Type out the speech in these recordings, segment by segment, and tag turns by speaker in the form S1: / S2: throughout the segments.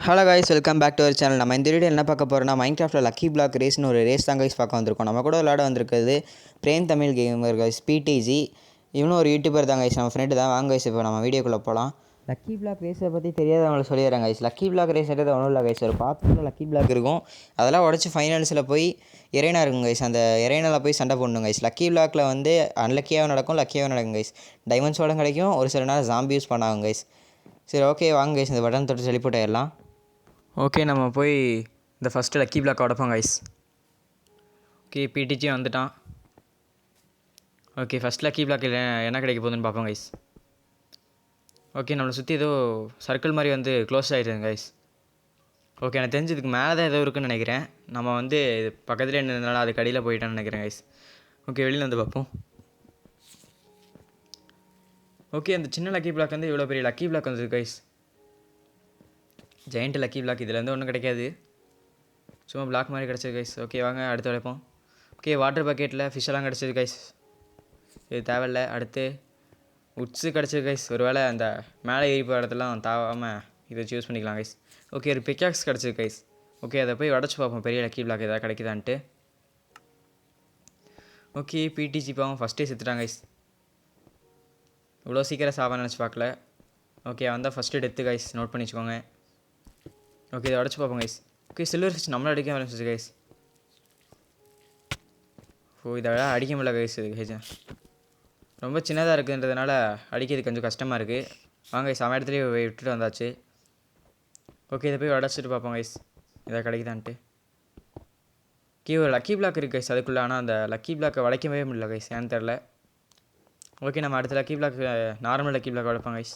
S1: Hello guys, welcome back to our channel. நம்ம இந்த video என்ன பார்க்க போகிறோம்னா, மைன்கிராஃப்ட்டில் லக்கி பிளாக் ரேஸ்னு ஒரு ரேஸ் தான் கைஸ் பார்க்க வந்திருக்கோம். நம்ம கூட விளையாட வந்திருக்கிறது பிரேம் தமிழ் கேமர் கைஸ், பிடிஜி. இவனும் ஒரு யூடியூபர் தான் கைஸ், நம்ம ஃப்ரெண்டு தான். வாங்க கைஸ், இப்போ நம்ம வீடியோக்குள்ளே போகலாம். லக்கி பிளாக் ரேஸை பற்றி தெரியாதவங்களை சொல்லிடுறேன் கைஸ். லக்கி பிளாக் ரேஸ்ன்றது ஒன்றும் இல்லை கைஸ், ஒரு பாத்திரத்தில் லக்கி பிளாக் இருக்கும். அதெல்லாம் உடச்சி ஃபைனல்ஸில் போய் இறைனா இருக்கும் கைஸ். அந்த இறைனாவில் போய் சண்டை போடணும் கைஸ். லக்கி பிளாக்கில் வந்து அன்லக்கியாகவும் நடக்கும், லக்கியாகவும் நடக்கும் கைஸ். டைமண்ட்ஸோட கிடைக்கும், ஒரு சில நேரம் ஜாம்பி யூஸ் பண்ணாங்க கைஸ். சரி, ஓகே வாங்க கைஸ், இந்த பட்டன் தொட்டு டெலிபோர்ட் ஆயிடலாம்.
S2: ஓகே, நம்ம போய் இந்த ஃபஸ்ட்டு லக்கி பிளாக் உடப்போம் கைஸ். ஓகே, பிடிஜி வந்துட்டான். ஓகே, ஃபஸ்ட் லக்கி பிளாக் என்ன கிடைக்க போகுதுன்னு பார்ப்போம் கைஸ். ஓகே, நம்மளை சுற்றி ஏதோ சர்க்கிள் மாதிரி வந்து க்ளோஸ் ஆகிடுது கைஸ். ஓகே, எனக்கு தெரிஞ்சு இதுக்கு மேலே தான் ஏதோ இருக்குதுன்னு நினைக்கிறேன். நம்ம வந்து இது பக்கத்துலேயே இருந்ததுனால அதுக்கு அடியில் போயிட்டான்னு நினைக்கிறேன் கைஸ். ஓகே, வெளியில் வந்து பார்ப்போம். ஓகே, அந்த சின்ன லக்கி பிளாக் வந்து இவ்வளோ பெரிய லக்கி பிளாக் வந்தது கைஸ். ஜெயண்ட் லக்கி பிளாக் இதுலேருந்து ஒன்றும் கிடைக்காது, சும்மா பிளாக் மாதிரி கிடச்சிது கைஸ். ஓகே, வாங்க அடுத்து உழைப்போம். ஓகே, வாட்டர் பக்கெட்டில் ஃபிஷ்ஷெல்லாம் கிடச்சிது கைஸ், இது தேவையில்லை. அடுத்து உட்ஸு கிடச்சிது கைஸ். ஒரு வேளை அந்த மேலே ஏறி போகிற இடத்துலாம் தாவாமல் இதை யூஸ் பண்ணிக்கலாம் கைஸ். ஓகே, ஒரு பிக்காக்ஸ் கிடச்சிது கைஸ். ஓகே, அதை போய் உடச்சி பார்ப்போம் பெரிய லக்கி பிளாக் எதாவது கிடைக்குதான்ட்டு. ஓகே, பிடிஜி பாவம் ஃபஸ்ட்டே செத்துட்டாங்க கைஸ். இவ்வளோ சீக்கிரம் சாவான்னு நினச்சி பார்க்கல. ஓகே, வந்தால் ஃபஸ்ட்டு டெத்து கைஸ், நோட் பண்ணி வச்சுக்கோங்க. ஓகே, இதை உடச்சி பார்ப்போம் கைஸ். ஓகே, சில்வர் ஃபிஷ் நம்மளை அடிக்க ஆரம்பிச்சிச்சு கைஸ். ஓ, இதை அடிக்க முடியல கைஸ். இது கைஸ் ரொம்ப சின்னதாக இருக்குன்றதுனால அடிக்கிறது கொஞ்சம் கஷ்டமாக இருக்குது. வாங்க கைஸ், அவன் இடத்துலேயே விட்டுட்டு வந்தாச்சு. ஓகே, இதை போய் உடச்சிட்டு பார்ப்போம் கைஸ், இதை கிடைக்குதான்ட்டு. ஓகே, ஒரு லக்கி பிளாக் இருக்குது கைஸ் அதுக்குள்ளே. ஆனால் அந்த லக்கி பிளாக்கை உடைக்கவே முடியல கைஸ், ஏன்னு தெரில. ஓகே, நம்ம அடுத்த lucky block normal lucky block உடைப்போம் கைஸ்.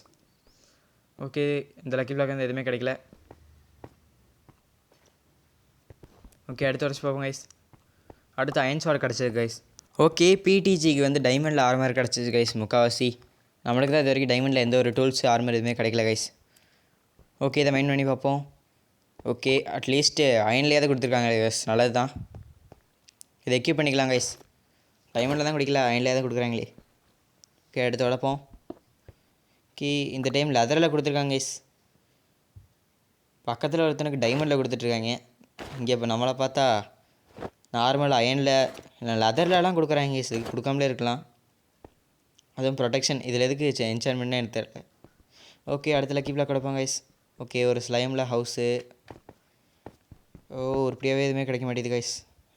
S2: ஓகே, இந்த லக்கி பிளாக் வந்து எதுவுமே கிடைக்கல. ஓகே, அடுத்து உடச்சி பார்ப்போம் கைஸ். அடுத்து அயன் ஸ்வார்ட் கிடச்சிது கைஸ்.
S1: ஓகே, பிடிஜிக்கு வந்து டைமண்டில் ஆர்மர் கிடச்சிது கைஸ் முக்கால்வாசி. நம்மளுக்கு தான் இது வரைக்கும் டைமண்டில் எந்த ஒரு டூல்ஸ் ஆர்மர் எதுவுமே கிடைக்கல கைஸ். ஓகே, இதை மைண்ட் பண்ணி பார்ப்போம். ஓகே, அட்லீஸ்ட்டு அயன்லேயாவது கொடுத்துருக்காங்க கைஸ், நல்லது தான். இதை எக்யூப் பண்ணிக்கலாம் கைஸ். டைமண்டில் தான் குடிக்கல, அயன்லேயாவது கொடுக்குறாங்களே. ஓகே, அடுத்து உடப்போம். ஓகே, இந்த டைம் லெதரில் கொடுத்துருக்காங்க கைஸ். பக்கத்தில் ஒருத்தனுக்கு டைமண்டில் கொடுத்துட்ருக்காங்க. இங்கே இப்போ நம்மளை பார்த்தா நார்மல் அயனில் இல்லை லெதர்லலாம் கொடுக்குறாங்க கைஸ், கொடுக்காமலே இருக்கலாம். அதுவும் ப்ரொடெக்ஷன் இதில் எதுக்கு என்சான்மெண்ட்னு எனக்கு தெரியல. ஓகே, அடுத்த லக்கி பிளாக் கொடுப்பாங்க கைஸ். ஓகே, ஒரு ஸ்லைமில் ஹவுஸு. உருப்படியாகவே எதுவுமே கிடைக்க மாட்டேங்குது கைஸ்.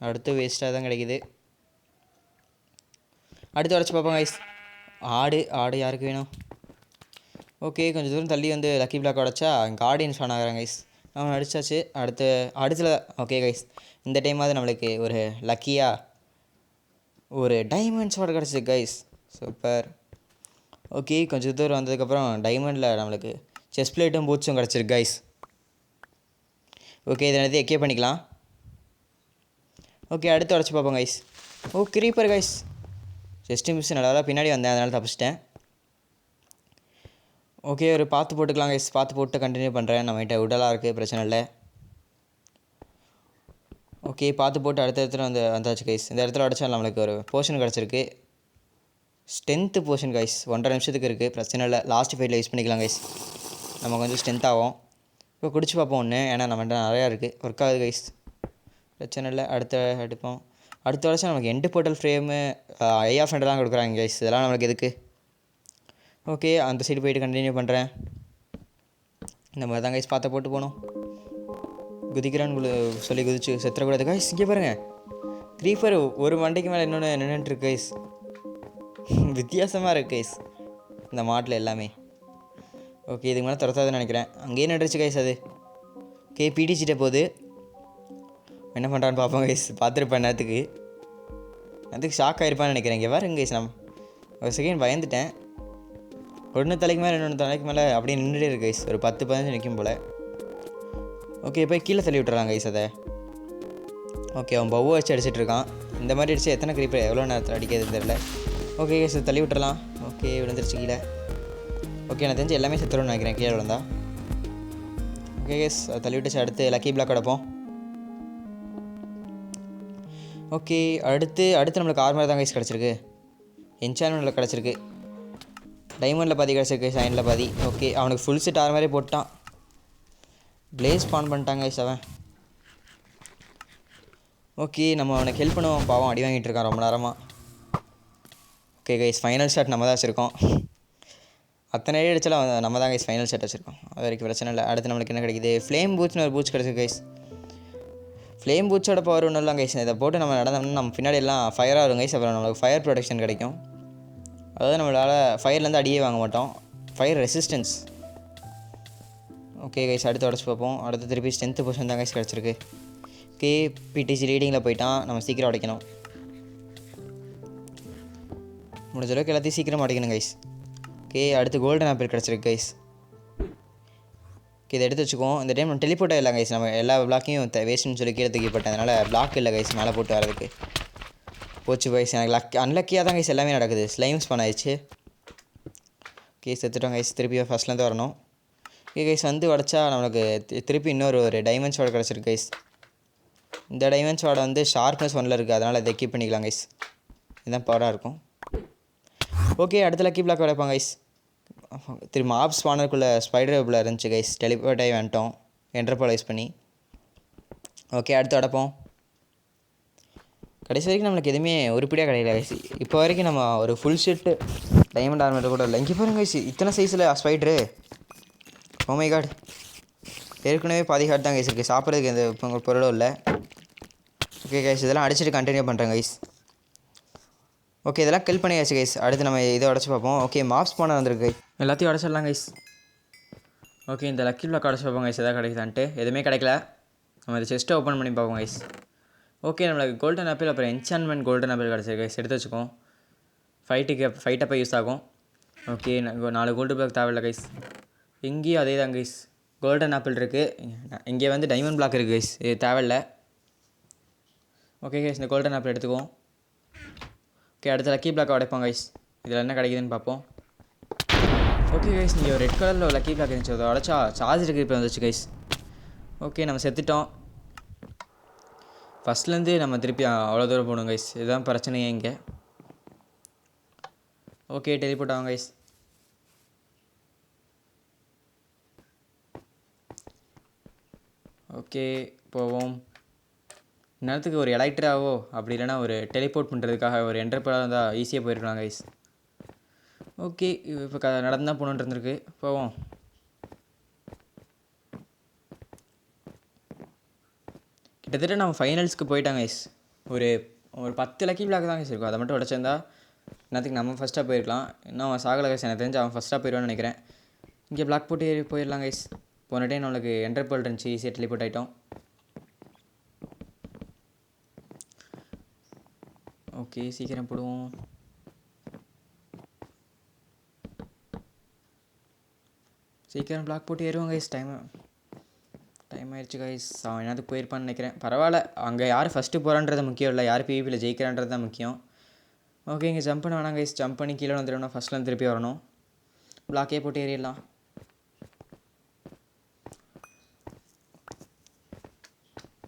S1: அடுத்து வேஸ்ட்டாக தான் கிடைக்கிது. அடுத்து உடச்சி பார்ப்போம் கைஸ். ஆடு யாருக்கு வேணும்? ஓகே, கொஞ்சம் தூரம் தள்ளி வந்து லக்கி பிளாக் உடச்சா கார்டியன்ஸ் ஆன் ஆகிறாங்க கைஸ். அவன் அடித்தாச்சு. அடுத்துல ஓகே கைஸ், இந்த டைமாவது நம்மளுக்கு ஒரு லக்கியாக ஒரு டைமண்ட் ஸ்வார்ட் கிடச்சிது கைஸ். சூப்பர். ஓகே, கொஞ்சம் தூரம் வந்ததுக்கப்புறம் டைமண்டில் நம்மளுக்கு செஸ் பிளேட்டும் பூட்ஸும் கிடச்சிருக்கு கைஸ். ஓகே, இதை எடுத்து எக்கே பண்ணிக்கலாம். ஓகே, அடுத்து உடச்சி பார்ப்போம் கைஸ். ஓ, கிரீப்பர் கைஸ். ஜஸ்ட்டு மிஸ், நல்லா பின்னாடி வந்தேன், அதனால் தப்பிச்சிட்டேன். ஓகே, ஒரு பார்த்து போட்டுக்கலாம் கைஸ். பார்த்து போட்டு கண்டினியூ பண்ணுறேன். நம்மகிட்ட உடலாக இருக்குது, பிரச்சனை இல்லை. ஓகே, பார்த்து போட்டு அடுத்த இடத்துல வந்தாச்சு கைஸ். இந்த இடத்துல உடச்சா நம்மளுக்கு ஒரு போர்ஷன் கிடச்சிருக்கு. ஸ்ட்ரென்த்து போர்ஷன் கைஸ், 1.5 நிமிஷத்துக்கு இருக்குது, பிரச்சனை இல்லை. லாஸ்ட் ஃபைட்டில் யூஸ் பண்ணிக்கலாம் கைஸ், நம்ம கொஞ்சம் ஸ்ட்ரென்த் ஆகும். இப்போ குடிச்சு பார்ப்போம் ஒன்று, ஏன்னா நம்மகிட்ட நிறையா இருக்குது. ஒர்க் ஆகுது கைஸ், பிரச்சனை இல்லை. அடுத்த வருஷம் நமக்கு end portal frame eye of ஃப்ரெண்டெல்லாம் கொடுக்குறாங்க கைஸ். இதெல்லாம் நம்மளுக்கு எதுக்கு? ஓகே, அந்த சைடு போய்ட்டு கண்டினியூ பண்ணுறேன். இந்த மாதிரி தான் கைஸ் பார்த்து போட்டு போகணும். குதிக்கிறான்னு சொல்லி குதிச்சு செத்துறக்கூடாது கைஸ். இங்கே பாருங்கள், க்ரீப்பர் ஒரு மண்டைக்கு மேலே இன்னொன்று நின்றுட்டுருக்கு கைஸ். வித்தியாசமாக இருக்குது கைஸ் இந்த மாட்டில் எல்லாமே. ஓகே, இதுக்கு மேலே துரத்தாதுன்னு நினைக்கிறேன். அங்கேயே நட்டுருச்சு கைஸ் அது. ஓகே, பிடிச்சிட்ட போகுது. என்ன பண்ணுறான்னு பார்ப்போம் கைஸ். பார்த்துருப்பேன் நேரத்துக்கு ஷாக் ஆகிருப்பான்னு நினைக்கிறேன். இங்கே பாருங்க கைஸ், நம்ம ஒரு செகண்ட் பயந்துட்டேன். ஒன்று தலைக்கு மேலே இன்னொன்று தலைக்கு மேலே அப்படியே நின்றுட்டே இருக்கு கைஸ். ஒரு 10-15 நிற்கும் போல். ஓகே, போய் கீழே தள்ளி விட்டுறாங்க கைஸ் அதை. ஓகே, அவன் பவ்வை வச்சு அடிச்சிட்டு இருக்கான். இந்த மாதிரி அடிச்சு எத்தனை கிரீப்பர் எவ்வளோ நேரத்தில் அடிக்கிறதுன்னு தெரியல. ஓகே கைஸ், தள்ளி விட்டுறலாம். ஓகே, விழுந்துருச்சு கீழே. ஓகே, எனக்கு தெரிஞ்சு எல்லாமே செத்துருன்னு நினைக்கிறேன் கீழே விழுந்தா. ஓகே கைஸ், தள்ளி விட்டுச்சு. அடுத்து லக்கி பிளாக் கிடப்போம். ஓகே, அடுத்து நம்மளுக்கு ஆர்மர் தான் கைஸ் கிடச்சிருக்கு. என்சான்மெண்ட்டில் கிடச்சிருக்கு. டைமண்டில் பாதி கிடச்சிருக்கு, சைனில் பாதி. ஓகே, அவனுக்கு ஃபுல் செட் ஆர்மரே போட்டான். பிளேஸ் ஸ்பான் பண்ணிட்டாங்க கைஸ் அவன். ஓகே நம்ம அவனுக்கு ஹெல்ப் பண்ணுவோம், பாவம் அடி வாங்கிட்டு இருக்கான் ரொம்ப நேரமாக. ஓகே கைஸ் ஃபைனல் ஷாட் நம்ம தான் வச்சுருக்கோம். அத்தனை அடி அடிச்சாலும் நம்ம தான் கைஸ் ஃபைனல் ஷாட் வச்சுருக்கோம், அது வரைக்கும் பிரச்சனை இல்லை. அடுத்து நம்மளுக்கு என்ன கிடைக்குது, ஃப்ளேம் பூட்ஸ்னு ஒரு பூட்ஸ் கிடச்சிருக்கு கைஸ். ஃப்ளேம் பூட்ஸோட பவர் ஒன்றும் இல்லை கைஸ், இதை போட்டு நம்ம நடந்தோம்னா நம்ம பின்னாடி எல்லாம் ஃபயராக வரும் கைஸ். அப்புறம் நம்மளுக்கு ஃபயர் ப்ரொடெக்ஷன் கிடைக்கும். அதாவது நம்மளால் ஃபயர்லேருந்து அடியே வாங்க மாட்டோம், ஃபயர் ரெசிஸ்டன்ஸ். ஓகே கைஸ் அடுத்து உடச்சி பார்ப்போம். அடுத்து திருப்பி ஸ்ட்ரென்த்து பொசிஷன் தான் கைஸ் கிடச்சிருக்கு. ஓகே பிடிசி ரீடிங்கில் போயிட்டான், நம்ம சீக்கிரம் உடைக்கணும். முடிஞ்ச அளவுக்கு எல்லாத்தையும் சீக்கிரம் உடைக்கணும் கைஸ். ஓகே அடுத்து கோல்டன் ஆப்பிள் கிடச்சிருக்கு கைஸ். ஓகே இதை எடுத்து வச்சுக்குவோம். இந்த டைம் நம்ம டெலிபோர்ட் ஆகிடலாம் கைஸ். நம்ம எல்லா பிளாக்கையும் வேஸ்ட்டுன்னு சொல்லி கீழே தூக்கி போட்டேன், அதனால் பிளாக் இல்லை கைஸ் மேலே போட்டு வரதுக்கு. போச்சு கைஸ், எனக்கு அன்லக்கியாக தான் கைஸ் எல்லாமே நடக்குது. ஸ்லைம்ஸ் பண்ணாயிடுச்சு. ஓகே செத்துட்டோம் கைஸ், திருப்பி ஃபஸ்ட்லேருந்து வரணும். ஓகே கைஸ் வந்து உடச்சா நம்மளுக்கு திருப்பி இன்னொரு டைமண்ட் ஷார்ட் கிடச்சிருக்கு கைஸ். இந்த டைமண்ட் ஷார்ட் வந்து ஷார்ப்னஸ் 1ல் இருக்குது, அதனால் இதை கீப் பண்ணிக்கலாம் கைஸ். இதுதான் பவராக இருக்கும். ஓகே அடுத்த லக்கி பிளாக் உடைப்பாங்க கைஸ். திரும்ப ஆப் ஸ்பானருக்குள்ளே ஸ்பைடர் வெப்பில் இருந்துச்சு கைஸ், டெலிபோர்ட் ஆகி வந்துட்டோம் என்டர்பால் யூஸ் பண்ணி. ஓகே அடுத்து உடைப்போம். கடைசி வரைக்கும் நம்மளுக்கு எதுவுமே உருப்படியாக கிடைக்கல கைஸ். இப்போ வரைக்கும் நம்ம ஒரு ஃபுல் ஷெட்டு டைமண்ட் ஆர்மர் கூட இல்லை. இங்கே பாருங்க கைஸ், இத்தனை சைஸில் ஸ்பைட்ரு. ஓ மை காட், ஏற்கனவே பாதி ஹார்ட் தான் கைஸ் இருக்குது, சாப்பிட்றதுக்கு எந்த பொருளும் இல்லை. ஓகே கைஸ் இதெல்லாம் அடிச்சுட்டு கண்டினியூ பண்ணுறேன் கைஸ். ஓகே இதெல்லாம் கில் பண்ணியாச்சு கைஸ். அடுத்து நம்ம இதை உடச்சி பார்ப்போம். ஓகே மாப்ஸ் ஸ்பானர் வந்திருக்கு கைஸ், எல்லாத்தையும் உடச்சிடலாம் கைஸ். ஓகே இந்த லக்கி பிளாக் உடச்சி பார்ப்போம் கைஸ், எதாவது கிடைக்குதான்ட்டு. எதுவுமே கிடைக்கல. நம்ம இந்த செஸ்ட்டை ஓப்பன் பண்ணி பார்ப்போம் கைஸ். ஓகே நம்மளுக்கு கோல்டன் ஆப்பிள் அப்புறம் என்சான்மெண்ட் கோல்டன் ஆப்பிள் கிடச்சிருக்கு கைஸ், எடுத்து வச்சுக்கோம். ஃபைட்டப்போ யூஸ் ஆகும். ஓகே 4 கோல்டு பிளாக் தேவையில்லை கைஸ். இங்கேயும் அதே தான் கைஸ், கோல்டன் ஆப்பிள் இருக்குது. இங்கே வந்து டைமண்ட் பிளாக் இருக்குது கைஸ், இது தேவையில்லை. ஓகே கைஸ் இந்த கோல்டன் ஆப்பிள் எடுத்துக்குவோம். ஓகே அடுத்த லக்கி பிளாக் உடைப்போம் கைஸ், இதில் என்ன கிடைக்குதுன்னு பார்ப்போம். ஓகே கைஸ் இங்கே ஒரு ரெட் கலரில் ஒரு லக்கி பிளாக் இருந்துச்சு, அதை உடச்சா சார்ஜ் இருக்குது இப்போ வந்துச்சு கைஸ். ஓகே நம்ம செத்துட்டோம். ஃபஸ்ட்லேருந்து நம்ம திருப்பி அவ்வளோ தூரம் போகணும் கைஸ், இதுதான் பிரச்சனையே இங்கே. ஓகே டெலிபோர்ட் ஆகும் கைஸ். ஓகே போவோம். இந்நேரத்துக்கு ஒரு எலக்ட்ராவோ அப்படி இல்லைனா ஒரு டெலிபோர்ட் பண்ணுறதுக்காக ஒரு என்டர்பிராக இருந்தால் ஈஸியாக போயிருக்கலாம் கைஸ். ஓகே இப்போ நடந்து தான் போகணுன்னு இருந்திருக்கு, போவோம். கிட்டத்தட்ட நம்ம ஃபைனல்ஸ்க்கு போயிட்டாங்க கைஸ். ஒரு 10 லக்கி பிளாக் தான் கைஸ் இருக்கும், அதை மட்டும் உடச்சிருந்தா இன்னத்துக்கு நம்ம ஃபஸ்ட்டாக போயிருக்கலாம். இன்னும் அவன் சாகலை கைஸ், எனக்கு தெரிஞ்சு அவன் ஃபஸ்ட்டாக போயிடுவான்னு நினைக்கிறேன். இங்கே பிளாக் போட்டு போயிடலாம் கைஸ். போன டைம் நம்மளுக்கு என்டர்பால் இருந்துச்சு, ஈஸியாக டெலிபோர்ட் ஆகிட்டோம். ஓகே சீக்கிரம் போடுவோம். சீக்கிரம் பிளாக் போட்டு ஏறுவோம் கைஸ். டைம் ஆயிடுச்சு கைஸ். அவன் என்னதுக்கு போயிருப்பான்னு நினைக்கிறேன். பரவாயில்ல, அங்கே யார் ஃபஸ்ட்டு போகிறான்றது முக்கியம் இல்லை, யார் பிவிபியில் ஜெயிக்கிறான்றது தான் முக்கியம். ஓகே இங்கே ஜம்ப் பண்ண வேணாம் கைஸ், ஜம்ப் பண்ணி கீழே வந்துடணும், ஃபஸ்ட்லேருந்து திருப்பி வரணும். பிளாக்கே போட்டு ஏறிடலாம்.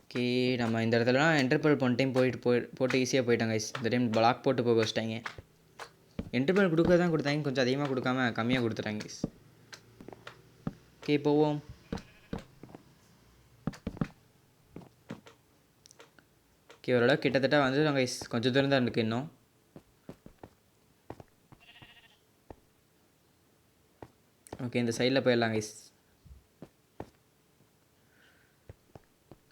S1: ஓகே நம்ம இந்த இடத்துலலாம் என்டர்பால் போன டைம் போட்டு ஈஸியாக போயிட்டாங்க கைஸ். இந்த டைம் பிளாக் போட்டு போக வச்சிட்டாங்க. என்டர்பால் கொடுக்க கொடுத்தாங்க, கொஞ்சம் அதிகமாக கொடுக்காம கம்மியாக கொடுத்துட்டாங்க கைஸ். ஓகே போவோம். ஓகே ஓரளவு கிட்டத்தட்ட வந்துட்டோம் கைஸ், கொஞ்சம் தூரம் தான் இருக்குது இன்னும். ஓகே இந்த சைடில் போயிடலாம் கைஸ்.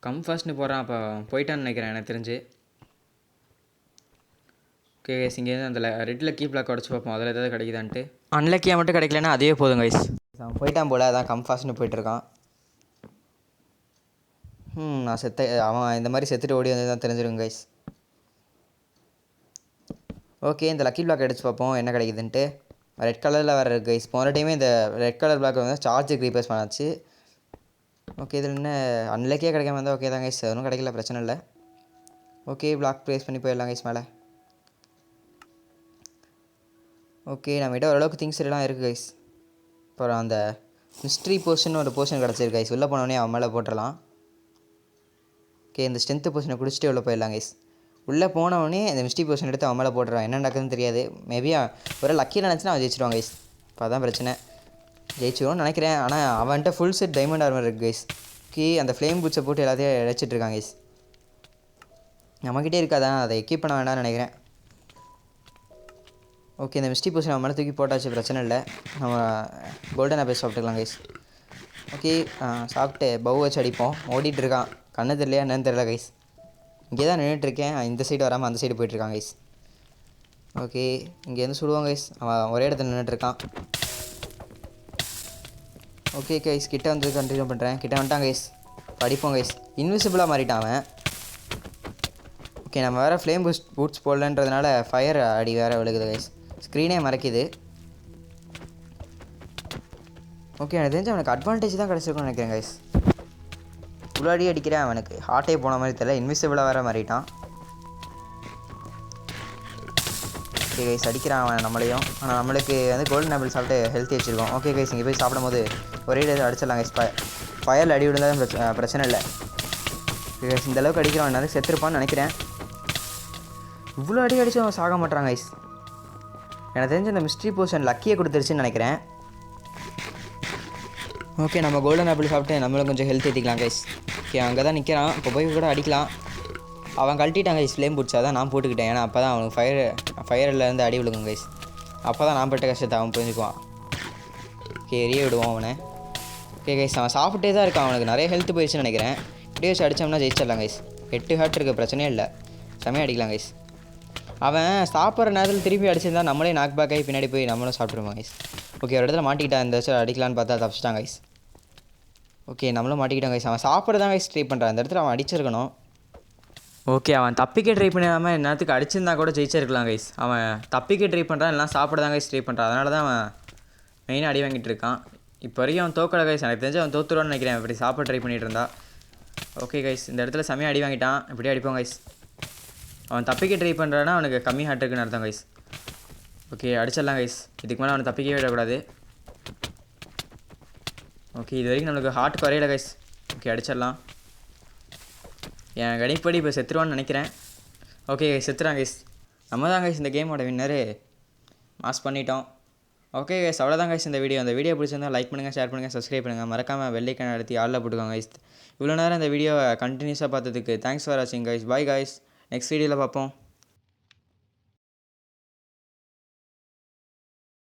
S1: கம் ஃபாஸ்ட்னு போகிறான், அப்போ போயிட்டான்னு நினைக்கிறேன் எனக்கு தெரிஞ்சு. ஓகே கைஸ் இங்கேருந்து அந்த ரெட் லக்கி பிளாக் உடச்சி பார்ப்போம், அதில் ஏதாவது கிடைக்குதான்ட்டு. அன்லக்கியாக மட்டும் கிடைக்கலன்னா அதே போதும் கைஸ். அவன் போயிட்டான் போல், அதான் கம் ஃபாஸ்ட்னு போயிட்டுருக்கான். நான் அவன் இந்த மாதிரி செத்துட்டு ஓடி வந்து தான் தெரிஞ்சிருங்க கைஸ். ஓகே இந்த லக்கி பிளாக் அடிச்சு பார்ப்போம் என்ன கிடைக்குதுன்ட்டு. ரெட் கலரில் வேறு இருக்குது கைஸ். போன டைமே இந்த ரெட் கலர் பிளாக் வந்து சார்ஜுக்கு ரீப்ளேஸ் பண்ணாச்சு. ஓகே இதில் என்ன அன்லக்கியாக கிடைக்காம இருந்தால் ஓகே தான் கைஸ், ஒன்றும் கிடைக்கல, பிரச்சனை இல்லை. ஓகே பிளாக் ப்ளேஸ் பண்ணி போயிடலாம் கைஸ் மேலே. ஓகே நம்மகிட்ட ஓரளவுக்கு திங்ஸ் எல்லாம் இருக்குது கைஸ். அப்புறம் அந்த மிஸ்ட்ரி போர்ஷன் ஒரு போர்ஷன் கிடச்சிருக்கு கைஸ், உள்ளே போனோடனே அவன் மேலே போட்டுடலாம். ஓகே இந்த ஸ்ட்ரென்த்து போர்ஷனை குடிச்சிட்டு உள்ளே போயிடலாம் கைஸ். உள்ளே போனவொடனே இந்த மிஸ்ட்ரி போர்ஷன் எடுத்து அவன் மேலே போட்டுறான், என்ன நடக்குதுன்னு தெரியாது. மேபி ஒரு லக்கியில் நினச்சினா அவன் ஜெயிச்சிடுவான் கைஸ். இப்போ அதான் பிரச்சனை, ஜெயிச்சிடுவோம்னு நினைக்கிறேன். ஆனால் அவன்கிட்ட ஃபுல் செட் டைமண்ட் ஆர்மர் இருக்குது கைஸ். ஓகே அந்த ஃப்ளேம் பூட்ஸை போட்டு எல்லாத்தையும் இழைச்சிட்ருக்காங்க கைஸ். நம்மக்கிட்டே இருக்காதான், அதை எக்யூப் பண்ண வேண்டாம்னு நினைக்கிறேன். ஓகே இந்த மிஸ்டி போஷன் நம்ம மேலே தூக்கி போட்டாச்சு, பிரச்சனை இல்லை. நம்ம கோல்டன் ஆப்பிள் சாப்பிட்டுக்கலாம் கைஸ். ஓகே சாப்பிட்டு பவு வச்சு அடிப்போம். ஓடிட்டுருக்கான், கண்ணு தெரியலையா என்னன்னு தெரியல கைஸ். இங்கே தான் நின்றுட்டுருக்கேன், இந்த சைடு வராமல் அந்த சைடு போயிட்டுருக்கான் கைஸ். ஓகே இங்கேருந்து சுடுவாங்க கைஸ், அவன் ஒரே இடத்துல நின்றுட்டுருக்கான். ஓகே கைஸ் கிட்டே வந்து கண்டினியூ பண்ணுறேன். கிட்டே வந்துட்டான் கைஸ், படிப்போம் கைஸ். இன்விசிபிளாக மாறிட்டான் அவன். ஓகே நம்ம வேறு ஃப்ளேம் பூட்ஸ் போடலன்றதுனால ஃபயர் அடி வேறு விழுகுது கைஸ், ஸ்க்ரீனே மறைக்குது. ஓகே எனக்கு தெரிஞ்சு அவனுக்கு அட்வான்டேஜ் தான் கிடச்சிருக்குன்னு நினைக்கிறேன் கைஸ். இவ்வளோ அடி அடிக்கிறேன், அவனுக்கு ஹார்ட்டே போன மாதிரி தெரியல, இன்விசிபிளாக வேறு மாறிட்டான். ஓகே கைஸ் அடிக்கிறான் அவன் நம்மளையும், ஆனால் நம்மளுக்கு வந்து கோல்டன் ஆப்பிள் சாப்பிட்டு ஹெல்த்தி வச்சுருக்கோம். ஓகே கைஸ் இங்கே போய் சாப்பிடும் போது ஒரே அடிச்சிடலாம் கைஸ். ஃபயரில் அடி விழுந்தாலும் பிரச்சனை இல்லை. ஓகே கைஸ் இந்தளவுக்கு அடிக்கிறான், நிறைய செத்துருப்பான்னு நினைக்கிறேன். இவ்வளோ அடி அடித்து அவன் சாக மாட்டான் கைஸ். எனக்கு தெரிஞ்ச இந்த மிஸ்ட்ரி போர்ஷன் லக்கியை கொடுத்துருச்சுன்னு நினைக்கிறேன். ஓகே நம்ம கோல்டன் ஆப்பிள் சாப்பிட்டு நம்மளும் கொஞ்சம் ஹெல்த் ஏற்றிக்கலாம் கைஸ். ஓகே அங்கே தான் நிற்கிறான், இப்போ போய் கூட அடிக்கலாம். அவன் கழட்டிட்டான் கைஸ் ஃப்ளேம் பிடிச்சா தான் நான் போட்டுக்கிட்டேன், ஏன்னா அப்போ தான் அவனுக்கு ஃபயர்லேருந்து அடி விழுகும் கைஸ். அப்போ தான் நான் பட்ட கஷ்டத்தை அவன் புரிஞ்சுக்குவான். ஓகே எரிய விடுவோம் அவனை. ஓகே கைஸ் அவன் சாப்பிட்டே தான் இருக்கான், அவனுக்கு நிறைய ஹெல்த் போயிடுச்சுன்னு நினைக்கிறேன். இப்படியே வச்சு அடித்தோம்னா ஜெயிச்சிடலாம் கைஸ். 8 ஹார்ட் இருக்க பிரச்சனையே இல்லை, செமையாக அடிக்கலாம் கைஸ். அவன் சாப்பிட்ற நேரத்தில் திருப்பி அடிச்சிருந்தா நம்மளே நாக் பேக் ஆகி பின்னாடி போய் நம்மளும் சாப்பிட்ருவோம் கைஸ். ஓகே ஒரு இடத்துல மாட்டிக்கிட்டான், இந்த வச்சு அடிக்கலான்னு பார்த்தா தப்பிச்சிட்டான் கைஸ். ஓகே நம்மளும் மாட்டிக்கிட்டான் கைஸ். அவன் சாப்பிட தான் கைஸ் ட்ரை பண்ணுறான், இந்த இடத்துல அவன் அடிச்சிருக்கணும்.
S2: ஓகே அவன் தப்பிக்க ட்ரை பண்ணாமல் என்னத்துக்கு அடிச்சிருந்தா கூட ஜெயிச்சிருக்கலாம் கைஸ். அவன் தப்பிக்க ட்ரை பண்ணுறான், எல்லாம் சாப்பிட தான் கைஸ் ட்ரை பண்ணுறான், அதனால தான் அவன் மெயினாக அடி வாங்கிட்டு இருக்கான். இப்போ வரைக்கும் அவன் தோக்கலை கைஸ், எனக்கு தெரிஞ்சு அவன் தோத்துருவான்னு நினைக்கிறேன் இப்படி சாப்பிட ட்ரை பண்ணிகிட்டு இருந்தா. ஓகே கைஸ் இந்த இடத்துல செமையாக அடி வாங்கிட்டான், இப்படியே அடிப்போம் கைஸ். அவன் தப்பிக்க ட்ரை பண்ணுறான்னா அவனுக்கு கம்மி ஹார்ட் இருக்குன்னு அர்த்தம் கைஸ். ஓகே அடிச்சிடலாம் கைஸ், இதுக்கு மேலே அவனை தப்பிக்கவே விடக்கூடாது. ஓகே இது வரைக்கும் நம்மளுக்கு ஹார்ட் குறையில கைஸ். ஓகே அடிச்சிடலாம். என் கணிப்படி இப்போ செத்துருவான்னு நினைக்கிறேன். ஓகே கைஸ் செத்துறான் கைஸ். நம்ம தான் கைஸ் இந்த கேமோட வின்னரு, மாஸ் பண்ணிட்டோம். ஓகே கைஸ் அவ்வளோதான் கைஸ் இந்த வீடியோ. அந்த வீடியோ பிடிச்சிருந்தால் லைக் பண்ணுங்கள், ஷேர் பண்ணுங்கள், சப்ஸ்கிரைப் பண்ணுங்கள். மறக்காமல் பெல் ஐக்கான் அழுத்தி ஆளில் போட்டுக்கோங்க கைஸ். இவ்வளோ நேரம் இந்த வீடியோவை கண்டினியூஸாக பார்த்ததுக்கு தேங்க்ஸ் ஃபார் வாட்சிங் கைஸ். பாய் கைஸ், நெக்ஸ்ட் வீடியோவில் பார்ப்போம்.